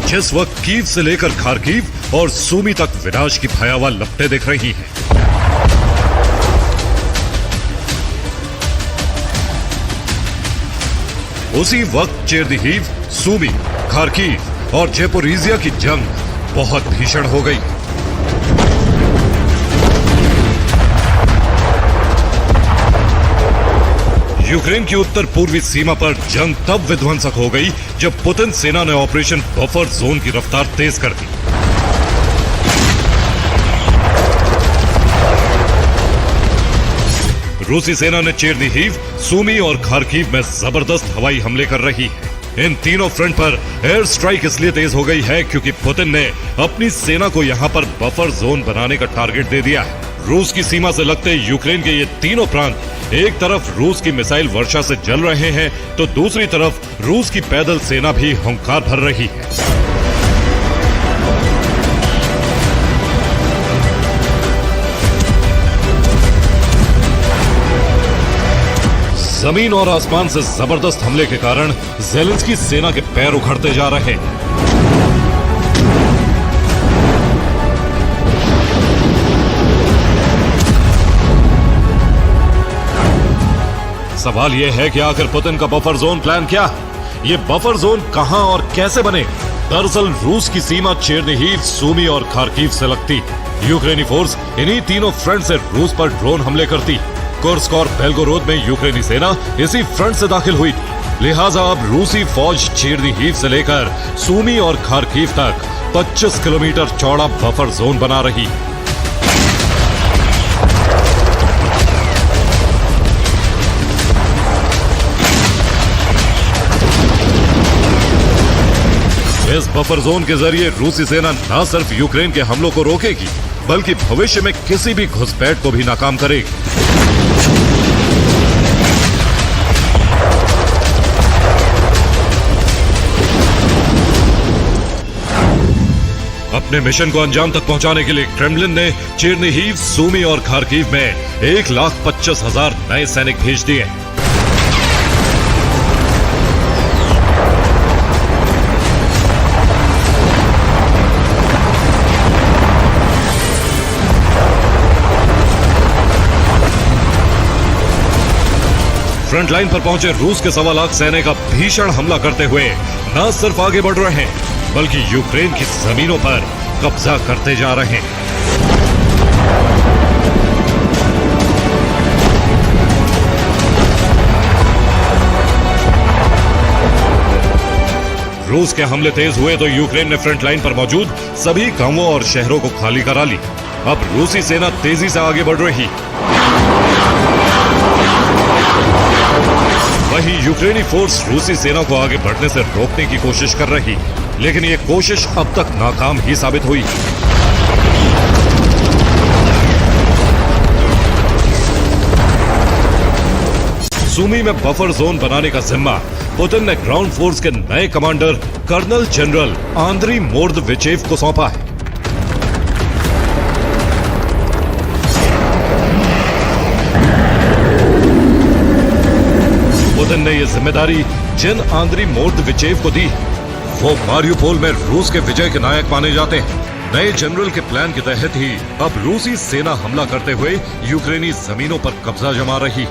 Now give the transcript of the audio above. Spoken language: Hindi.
जिस वक्त कीव से लेकर खार्किव और सूमी तक विनाश की भयावह लपटें दिख रही हैं। उसी वक्त चेरनिहिव, सूमी, खार्किव और ज़ेपोरिज़िया की जंग बहुत भीषण हो गई। यूक्रेन की उत्तर पूर्वी सीमा पर जंग तब विध्वंसक हो गई जब पुतिन सेना ने ऑपरेशन बफर जोन की रफ्तार तेज कर दी। रूसी सेना ने चेरनिहिव, सूमी और खार्किव में जबरदस्त हवाई हमले कर रही है। इन तीनों फ्रंट पर एयर स्ट्राइक इसलिए तेज हो गई है क्योंकि पुतिन ने अपनी सेना को यहां पर बफर जोन बनाने का टारगेट दे दिया है। रूस की सीमा से लगते यूक्रेन के ये तीनों प्रांत एक तरफ रूस की मिसाइल वर्षा से जल रहे हैं तो दूसरी तरफ रूस की पैदल सेना भी हुंकार भर रही है। जमीन और आसमान से जबरदस्त हमले के कारण ज़ेलेंस्की सेना के पैर उखड़ते जा रहे हैं। सवाल यह है कि आखिर पुतिन का बफर जोन प्लान क्या है? ये बफर जोन कहां और कैसे बने? दरअसल रूस की सीमा चेरनिहिव, सूमी और खार्किव से लगती है। यूक्रेनी फोर्स इन्हीं तीनों फ्रंट से रूस पर ड्रोन हमले करती। कुर्स्क और बेल्गोरोद में यूक्रेनी सेना इसी फ्रंट से दाखिल हुई थी। लिहाजा अब रूसी फौज चेरनिहिव से लेकर सूमी और खार्किव तक 25 किलोमीटर चौड़ा बफर जोन बना रही। इस बफर जोन के जरिए रूसी सेना न सिर्फ यूक्रेन के हमलों को रोकेगी बल्कि भविष्य में किसी भी घुसपैठ को भी नाकाम करेगी। अपने मिशन को अंजाम तक पहुंचाने के लिए क्रेमलिन ने चेरनिहिव, सूमी और खार्किव में 1,25,000 नए सैनिक भेज दिए। फ्रंट लाइन पर पहुंचे रूस के 1.25 लाख सैनिक का भीषण हमला करते हुए न सिर्फ आगे बढ़ रहे हैं बल्कि यूक्रेन की जमीनों पर कब्जा करते जा रहे हैं। रूस के हमले तेज हुए तो यूक्रेन ने फ्रंट लाइन पर मौजूद सभी गांवों और शहरों को खाली करा ली। अब रूसी सेना तेजी से आगे बढ़ रही। वहीं यूक्रेनी फोर्स रूसी सेना को आगे बढ़ने से रोकने की कोशिश कर रही, लेकिन ये कोशिश अब तक नाकाम ही साबित हुई। सूमी में बफर जोन बनाने का जिम्मा पुतिन ने ग्राउंड फोर्स के नए कमांडर कर्नल जनरल आंद्री मोर्दविचेव को सौंपा है। पुतिन ने यह जिम्मेदारी जिन आंद्री मोर्दविचेव को दी वो मारियुपोल में रूस के विजय के नायक माने जाते हैं। नए जनरल के प्लान के तहत ही अब रूसी सेना हमला करते हुए यूक्रेनी जमीनों पर कब्जा जमा रही।